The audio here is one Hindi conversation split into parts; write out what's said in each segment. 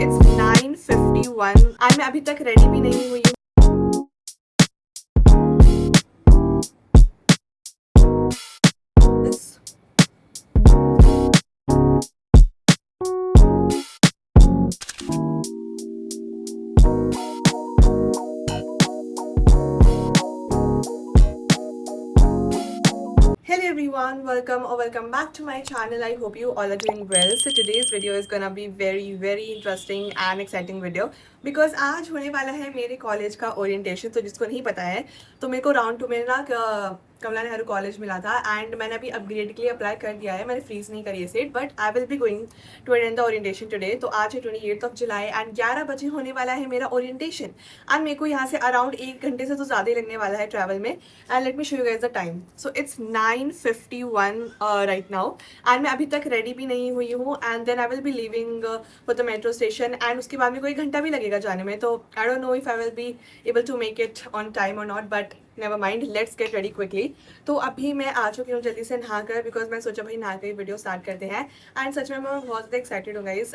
It's 9:51 and मैं अभी तक रेडी भी नहीं हुई हूँ. This- Hello everyone, welcome or welcome back to my channel. I hope you all are doing well. So today's video is gonna be very interesting and exciting video because आज होने वाला है मेरे कॉलेज का ओरिएंटेशन. तो जिसको नहीं पता है तो मेरे को राउंड 2 में ना कमला नेहरू कॉलेज मिला था एंड मैंने अभी अपग्रेड के लिए अप्लाई कर दिया है. मैंने फ्रीज नहीं करी है seat but I will be going to attend the orientation today. तो आज है 28 जुलाई एंड 11 बजे होने वाला है मेरा ओरिएंटेशन एंड मेरे को यहाँ से अराउंड 1 घंटे से तो ज़्यादा ही लगने वाला है ट्रैवल में. And let me show you guys the time. So it's 9:51 right now and मैं अभी तक रेडी भी नहीं हुई हूँ and then I will be living for the metro station and उसके बाद में कोई घंटा भी लगेगा जाने में. तो I don't know if I will be able to make it on time और not but never mind, let's get ready quickly. तो अभी मैं आ चुकी हूँ जल्दी से नहा कर बिकॉज मैं सोचा भाई नहा कर वीडियो स्टार्ट करते हैं. एंड सच में मैं बहुत ज़्यादा एक्साइटेड हूँ गाइस.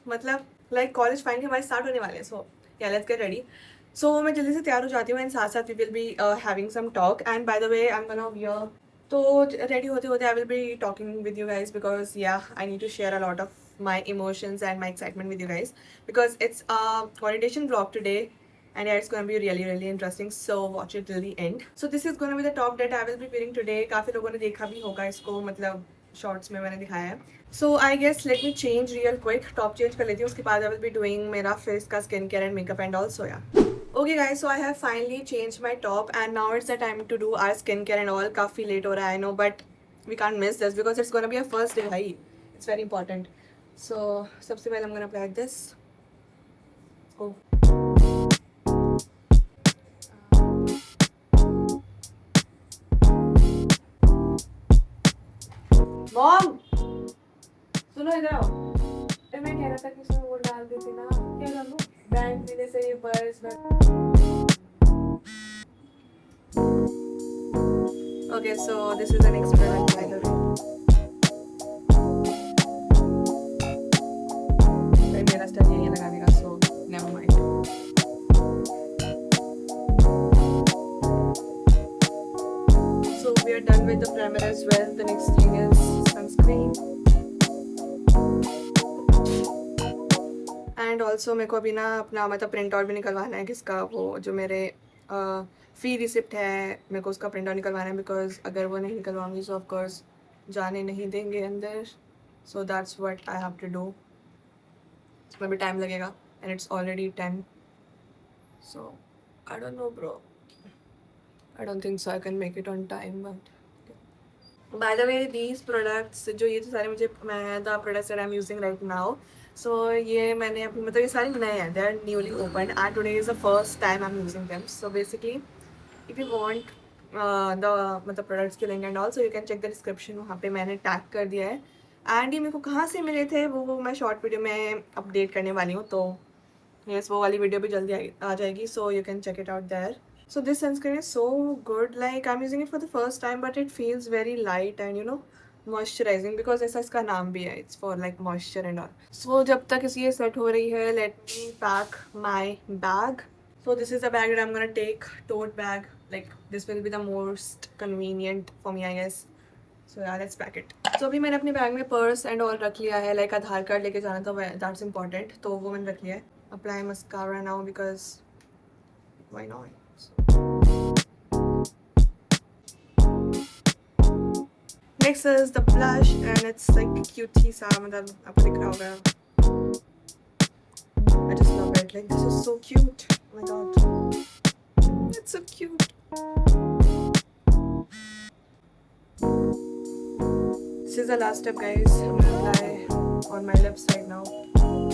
मतलब लाइक कॉलेज फाइनली हमारे स्टार्ट होने वाले हैं. सो या लेट्स गेट रेडी. सो मैं जल्दी से तैयार हो जाती हूँ एंड साथ साथ we will be having some talk. And by the way I am gonna wear. तो रेडी होते होते I will be talking with you guys because ya I need to share a lot of my emotions and my excitement with you guys because it's a orientation vlog today and yeah, it's going to be really interesting, so watch it till the end. So this is going to be the top that I will be wearing today. काफ़ी लोगों ने देखा भी होगा इसको, मतलब शॉर्ट्स में मैंने दिखाया है. So I guess let me change real quick. Top change कर लेती हूँ, उसके बाद I will be doing मेरा फेस का skin care and makeup and also या. Okay guys, so I have finally changed my top and now it's the time to do our skincare and all. काफ़ी लेट हो रहा है I know but we can't miss this because it's gonna be our first day भाई. It's very important. So सबसे पहले I'm gonna apply this. Oh. Mom, सुनो इधर आओ. अरे मैं कह रहा था कि इसमें वो डाल देती ना. क्या डालूं? बैंक देने से ये purse. Okay, so this is an experiment by the way. भाई मेरा स्टाइल यही है लगाने का, so never mind. So we are done with the primer as well. The next thing is sunscreen. And also मेरे को अभी ना अपना मतलब प्रिंट आउट भी निकलवाना है किसका, वो जो मेरे फ़ी रिसिप्ट है मेरे को उसका प्रिंट आउट निकलवाना है बिकॉज अगर वो नहीं निकलवाऊंगी सो ऑफकोर्स जाने नहीं देंगे अंदर. So that's what I have to do. इसमें भी टाइम लगेगा and it's already 10. So I don't know bro, I don't think so I can make it on time. But by the way these products जो ये तो सारे मुझे मैं the products that I am using right now. So ये मैंने अपनी मतलब ये सारे नए हैं, they are newly open and today is the first time I am using them. So basically if you want the मतलब प्रोडक्ट्स के link and also you can check the description. वहाँ पे मैंने टैग कर दिया है एंड ये मेरे को कहाँ से मिले थे वो मैं शॉर्ट वीडियो में अपडेट करने वाली हूँ. तो यस वो वाली वीडियो भी जल्दी आ जाएगी, so you can check it out there. So this sunscreen is so good, like I'm using it for the first time but it feels very light and you know moisturizing because ऐसा इसका नाम भी है, it's for like moisture and all. So जब तक ये सेट हो रही है let me pack my bag. So this is the bag that I'm gonna take, tote bag, like this will be the most convenient for me I guess. So yeah, let's pack it. So अभी मैंने अपने बैग में पर्स एंड ऑल रख लिया है, लाइक आधार कार्ड लेके जाना था, दैट्स important, तो वो मैंने रख लिया है. Apply mascara now because why not. Next is the blush and it's like cutie सा, मतलब आपको दिख रहा होगा. I just love it, like this is so cute. Oh my god, it's so cute. This is the last step guys. I'm gonna apply on my lips right now.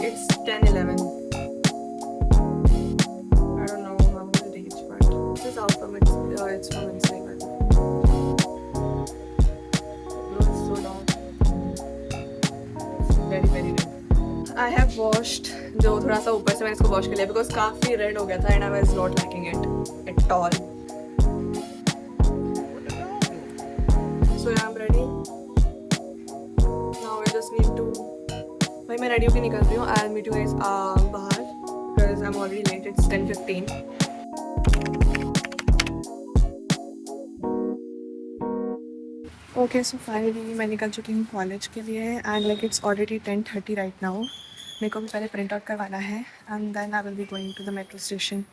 It's 10:11. I don't know how I'm gonna reach but this is out from it's from inside. very red. I have washed जो थोड़ा सा ऊपर से मैंने इसको वॉश कर लिया बिकॉज काफ़ी रेड हो गया था and I was not liking it at all. So I am ready now. I just need to भाई मैं रेडी होकर निकल रही हूँ। आई मीट यू गाइस बाहर because I am already late, it's 10:15। Okay so finally मैं निकल चुकी हूँ कॉलेज के लिए and like it's already 10:30 right now. मेरे को भी पहले प्रिंट आउट करवाना है and then I will be going to the metro station.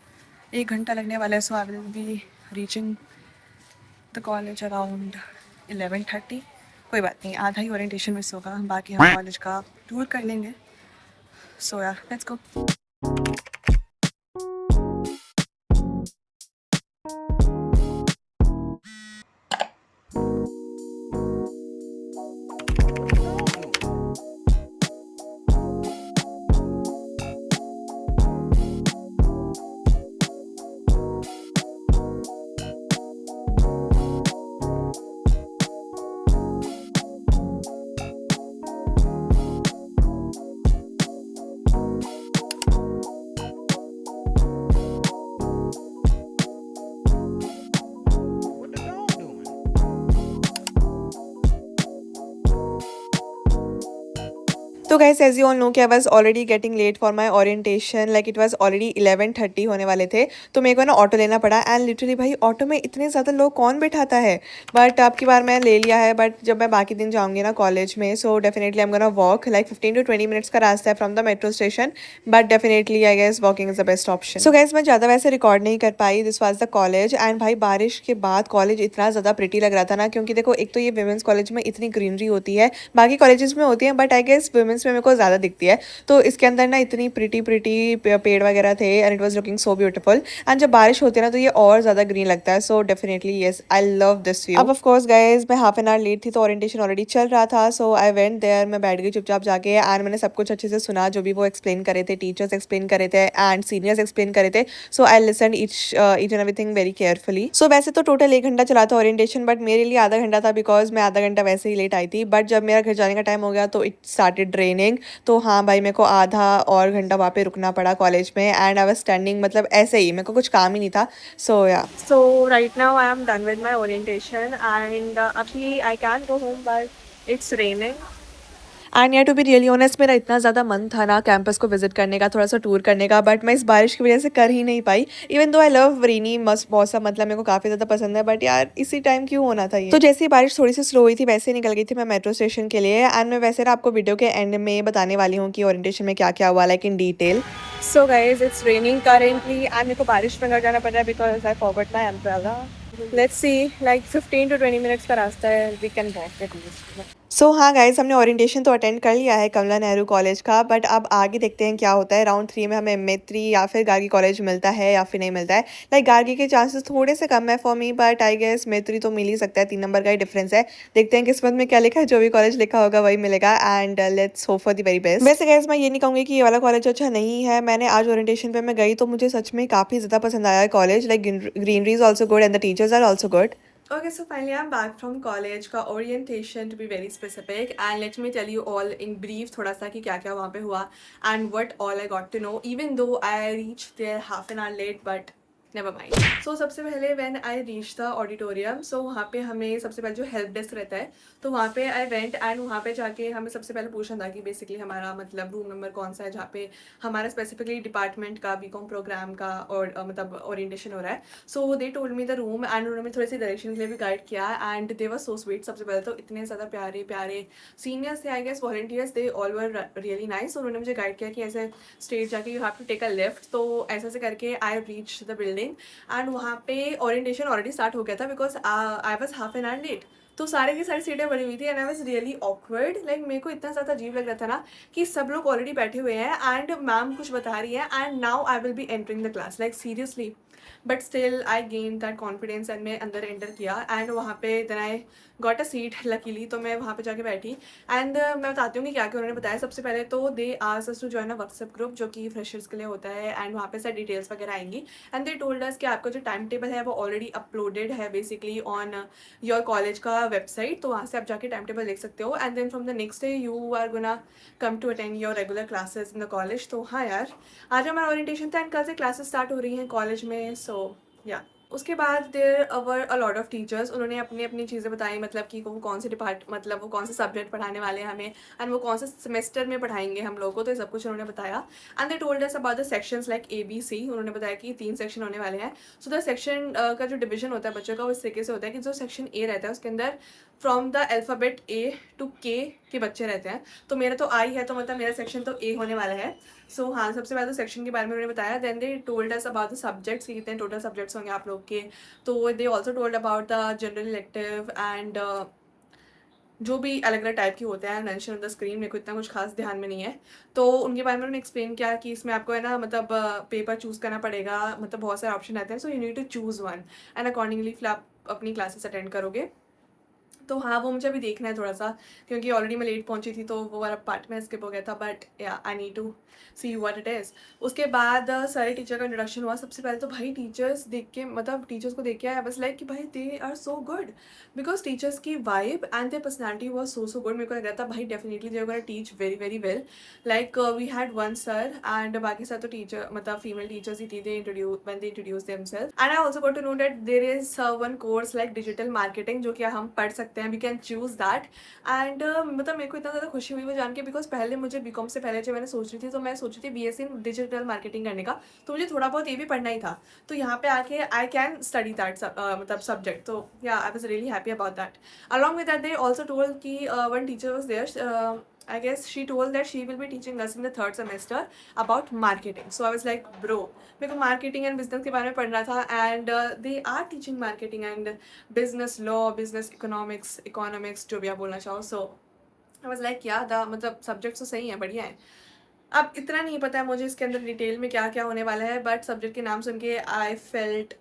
1 घंटा लगने वाला है, so I will be reaching the college around 11:30। कोई बात नहीं, आधा ही ओरिएंटेशन मिस होगा, बाकी हम कॉलेज का टूर कर लेंगे। सो यार लेट्स गो। तो guys as you all know कि I was already getting late for my orientation, like it was already 11:30 होने वाले थे। तो मेरे को ना ऑटो लेना पड़ा एंड लिटरली भाई ऑटो में इतने ज़्यादा लोग कौन बैठाता है, बट अब की बार मैं ले लिया है। बट जब मैं बाकी दिन जाऊँगी ना कॉलेज में, so definitely I am gonna walk, like 15 to 20 minutes का रास्ता है from the metro station, but definitely I guess walking is the best option. So guys मैं ज़्यादा वैसे रिकॉर्ड नहीं कर पाई, this was the college and भाई बारिश के बाद कॉलेज इतना ज़्यादा प्रिटी लग रहा था ना, क्योंकि देखो एक तो ये वुमेंस कॉलेज में इतनी ग्रीनरी होती है, बाकी कॉलेजेस में होती है बट आई गेस वुमेंस में मेरे को ज़्यादा दिखती है। तो इसके अंदर ना इतनी प्रिटी पेड़ वगैरह थे and it was looking so beautiful. And जब बारिश होती है ना तो ये और ज़्यादा ग्रीन लगता है। So definitely yes, I love this view. अब ऑफ कोर्स गाइस मैं हाफ एन आवर लेट थी, तो ओरिएंटेशन ऑलरेडी चल रहा था। सो आई वेंट देयर, मैं बैठ गई चुपचाप जाके एंड मैंने सब कुछ अच्छे से सुना, जो भी वो एक्सप्लेन करे थे, टीचर्स एक्सप्लेन करे थे एंड सीनियर्स एक्सप्लेन करे थे। So I listen each and everything very carefully. So वैसे तो टोटल 1 घंटा चला था ओरिएंटेशन, बट मेरे लिए आधा घंटा था बिकॉज मैं आधा घंटा वैसे ही लेट आई थी। बट जब मेरा घर जाने का टाइम हो गया तो इट स्टार्टेड रेनिंग। तो हाँ भाई मेरे को आधा और घंटा वहाँ पे रुकना पड़ा कॉलेज में एंड आई वाज स्टैंडिंग, मतलब ऐसे ही, मेरे को कुछ काम ही नहीं था। So ya so right now I am done with my orientation and अभी I can go home but it's raining. And यार टू बी रियली ऑनेस्ट, मेरा इतना ज़्यादा मन था ना कैंपस को विजिट करने का, थोड़ा सा टूर करने का, बट मैं इस बारिश की वजह से कर ही नहीं पाई। इवन दो आई लव रेनी मस्त मौसम, मतलब मेरे को काफ़ी ज़्यादा पसंद है, बट यार इसी टाइम क्यों होना था ये। तो जैसे ही बारिश थोड़ी सी स्लो हुई थी वैसे ही निकल गई थी मैं मेट्रो स्टेशन के लिए। एंड मैं वैसे ना आपको वीडियो के एंड में बताने वाली हूँ कि ओरिएंटेशन में क्या क्या हुआ, like in detail. So guys it's raining currently and मेरे को बारिश में घर जाना पड़ रहा है because I forgot my umbrella. Let's see, like 15 to 20 minutes का रास्ता है, वी कैन वॉक इट। सो हाँ गाइज हमने ओरिएंटेशन तो अटेंड कर लिया है कमला नेहरू कॉलेज का, बट अब आगे देखते हैं क्या होता है। राउंड 3 में हमें M3 या फिर गार्गी कॉलेज मिलता है या फिर नहीं मिलता है। लाइक गार्गी के चांसेस थोड़े से कम है for me, but I guess M3 तो मिल ही सकता है, 3 नंबर का ही डिफरेंस है। देखते हैं किस्मत में क्या लिखा है, जो भी कॉलेज लिखा होगा वही मिलेगा and let's hope for the very best. वैसे गाइज मैं ये नहीं कहूँगी कि ये वाला कॉलेज अच्छा नहीं है। मैंने आज ओरिएंटेशन पे मैं गई तो मुझे सच में काफ़ी ज़्यादा पसंद आया college, like greenery is also good and the teachers are also good. Okay, so finally I'm back from college का orientation to be very specific and let me tell you all in brief थोड़ा सा कि क्या क्या वहाँ पे हुआ and what all I got to know, even though I reached there half an hour late but never mind. So सबसे पहले when I reached the auditorium, so वहाँ पे हमें सबसे पहले जो हेल्प डेस्क रहता है तो वहाँ पे I went and वहाँ पे जाके हमें सबसे पहले पूछना था कि बेसिकली हमारा मतलब रूम नंबर कौन सा है जहाँ पे हमारा स्पेसिफिकली डिपार्टमेंट का बीकॉम प्रोग्राम का और मतलब ओरिएंटेशन हो रहा है। So they told me the room and उन्होंने थोड़ी सी डायरेक्शन के लिए भी गाइड किया and they were so sweet. सबसे पहले तो इतने ज़्यादा प्यारे प्यारे सीनियर्स थे, I guess volunteers, they all were really nice. उन्होंने मुझे गाइड किया कि ऐसे स्ट्रेट जाके you have to take a left, तो ऐसे ऐसे करके I reach the building and वहाँ पे ओरिएंटेशन ऑलरेडी स्टार्ट हो गया था because I was half an hour late. तो सारे की सारी सीटें बनी हुई थी and I was really awkward, like मेरे को इतना ज़्यादा अजीब लग रहा था ना कि सब लोग ऑलरेडी बैठे हुए हैं एंड मैम कुछ बता रही है and now I will be entering the class, like seriously. But still I gain that confidence and मैं अंदर एंटर किया एंड वहाँ पे then I got a seat luckily, तो मैं वहाँ पे जाके बैठी एंड मैं बताती हूँ कि क्या क्या उन्होंने बताया। सबसे पहले तो they asked us to join a WhatsApp group जो कि फ्रेशर्स के लिए होता है एंड वहाँ पे सारी डिटेल्स वगैरह आएंगी एंड दे टोल्ड अस कि आपका जो टाइम टेबल है वो ऑलरेडी अपलोडेड है बेसिकली ऑन योर कॉलेज का वेबसाइट, तो वहाँ से आप जाके टाइम टेबल देख सकते हो and then from the next day you are gonna come to attend your regular classes in the college. तो हाँ यार आज हमारा ओरिएंटेशन था एंड कल से क्लासेस स्टार्ट हो रही हैं कॉलेज में। सो या उसके बाद there were a lot of teachers, उन्होंने अपनी अपनी चीज़ें बताई, मतलब कि वो कौन से मतलब वो कौन से सब्जेक्ट पढ़ाने वाले हैं हमें, एंड वो कौन से सेमेस्टर में पढ़ाएंगे हम लोगों को, तो ये सब कुछ उन्होंने बताया। And they told us about the sections like ABC। उन्होंने बताया कि 3 सेक्शन होने वाले हैं। सो द सेक्शन का जो डिवीजन होता है बच्चों का, वो इस तरीके से होता है कि जो सेक्शन A रहता है उसके अंदर from the alphabet A to K के बच्चे रहते हैं। तो मेरा तो I है, तो मतलब मेरा सेक्शन तो A होने वाला है। सो हाँ, सबसे पहले तो सेक्शन के बारे में उन्होंने बताया। Then they told us about the subjects, कि कितने टोटल सब्जेक्ट्स होंगे आप लोग के। तो they also told about the general elective and जो भी अलग अलग टाइप के होते हैं, मेंशन ऑन द स्क्रीन, मेरे को इतना कुछ खास ध्यान में नहीं है। तो उनके बारे में उन्होंने एक्सप्लेन किया कि इसमें आपको है ना, मतलब पेपर चूज़ करना पड़ेगा, मतलब बहुत सारे ऑप्शन रहते हैं, so you need to choose one and accordingly फिर आप अपनी क्लासेस अटेंड करोगे। तो हाँ, वो मुझे अभी देखना है थोड़ा-सा, क्योंकि ऑलरेडी मैं लेट पहुँची थी, तो वो वाला पार्ट में स्किप हो गया था, but yeah I need to see what it is. उसके बाद सारे टीचर का इंट्रोडक्शन हुआ। सबसे पहले तो भाई टीचर्स देख के, मतलब टीचर्स को देख के आई वाज़ लाइक कि भाई they are so good, because teachers की vibe and their personality was so good. मेरे को लग रहा था भाई definitely they are gonna teach very very well. Like we had one sir and बाकी सब तो टीचर, मतलब फीमेल टीचर्स ही थी। They introduce themselves and I also got to know that there is one course like digital marketing, जो कि हम पढ़ सकते हैं, we can choose that. And मतलब मेरे को इतना ज़्यादा खुशी हुई वो जान के, बिकॉज पहले मुझे बीकॉम से पहले जब मैंने सोच रही थी, तो मैं सोच रही थी BSc इन डिजिटल मार्केटिंग करने का, तो मुझे थोड़ा बहुत ये भी पढ़ना ही था। तो यहाँ पे आके आई कैन स्टडी दैट मतलब सब्जेक्ट। तो ya I was really happy about that. Along with that they also told कि one teacher was there, I guess she told that she will be teaching us in the 3rd semester about marketing. So I was like, bro, मेरे को marketing and business के बारे में पढ़ना था, and they are teaching marketing and business law, business economics, जो भी आप बोलना चाहो। So I was like, yeah, मतलब सब्जेक्ट तो सही है, बढ़िया है। अब इतना नहीं पता है मुझे इसके अंदर डिटेल में क्या क्या होने वाला है, बट सब्जेक्ट के नाम सुन के आई फेल्ट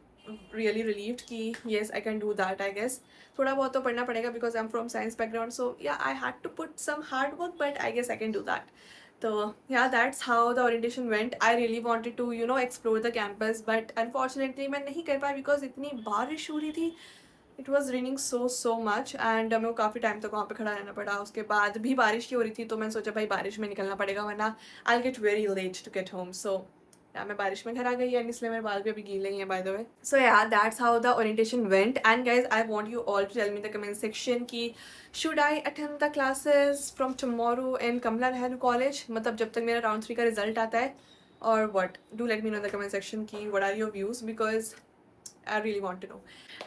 रियली रिलीव्ड कि yes I can do that. I guess थोड़ा बहुत तो पढ़ना पड़ेगा, because I am from science background, so ya I had to put some hard work, but I guess I can do that. तो ya that's how the orientation went. I really wanted to explore the campus, but unfortunately मैं नहीं कर पाई, बिकॉज इतनी बारिश हो रही थी। It was raining so much and मेरे को काफ़ी टाइम तक वहाँ पे खड़ा रहना पड़ा। उसके बाद भी बारिश की हो रही थी, तो मैंने सोचा भाई बारिश में निकलना पड़ेगा, वरना I get very late to get home. So ya मैं बारिश में घर आ गई, एंड इसलिए मेरे बाल भी अभी गीले ही हैं, bye the way. So ya that's how the orientation went. And guys I want you all to tell me the comment section की should I attend the classes from tomorrow in Kamla Nehru college, मतलब जब तक मेरा राउंड 3 का रिजल्ट आता है, और what do let me know the comment section की what are your views, because I really want to know.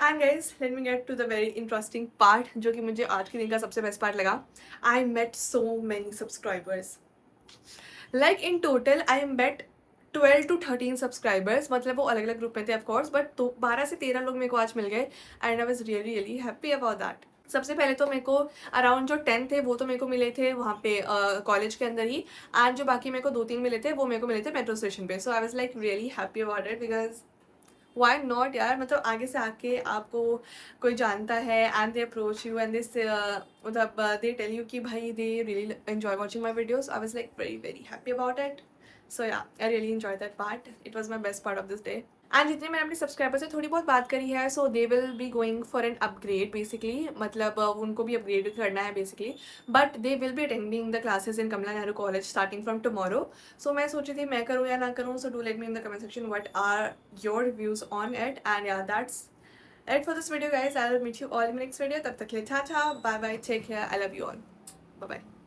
And guys, let me get to the very interesting part, जो कि मुझे आज के दिन का सबसे बेस्ट पार्ट लगा। I met so many subscribers. Like in total, I met 12 to 13 subscribers, मतलब वो अलग अलग ग्रुप में थे ऑफकोर्स, बट तो 12 से 13 लोग मेरे को आज मिल गए, and I was really really happy about that. सबसे पहले तो मेरे को अराउंड जो 10 थे वो तो मेरे को मिले थे वहाँ पे कॉलेज के अंदर ही, एंड जो बाकी मेरे को 2-3 मिले थे वो मेरे को मिले थे मेट्रो स्टेशन पे। So I was like really happy about it, because why not यार, मतलब आगे से आके आपको कोई जानता है and they approach you and this मतलब दे टेल यू कि भाई they really enjoy watching my videos. I was like very very happy about it. So ya I really enjoy that part, it was my best part of this day. And जितने मैंने अपने सब्सक्राइबर से थोड़ी बहुत बात करी है, so they will be going for an upgrade basically, मतलब उनको भी अपग्रेड करना है basically, but they will be attending the classes in Kamla Nehru college starting from tomorrow. So मैं सोच रही थी मैं करूँ या ना करूँ, so do let me in the comment section what are your views on it. And ya that's it for this video guys, I will meet you all in next video. तब तक के लिए tata, bye bye, take care, I love you all, bye bye.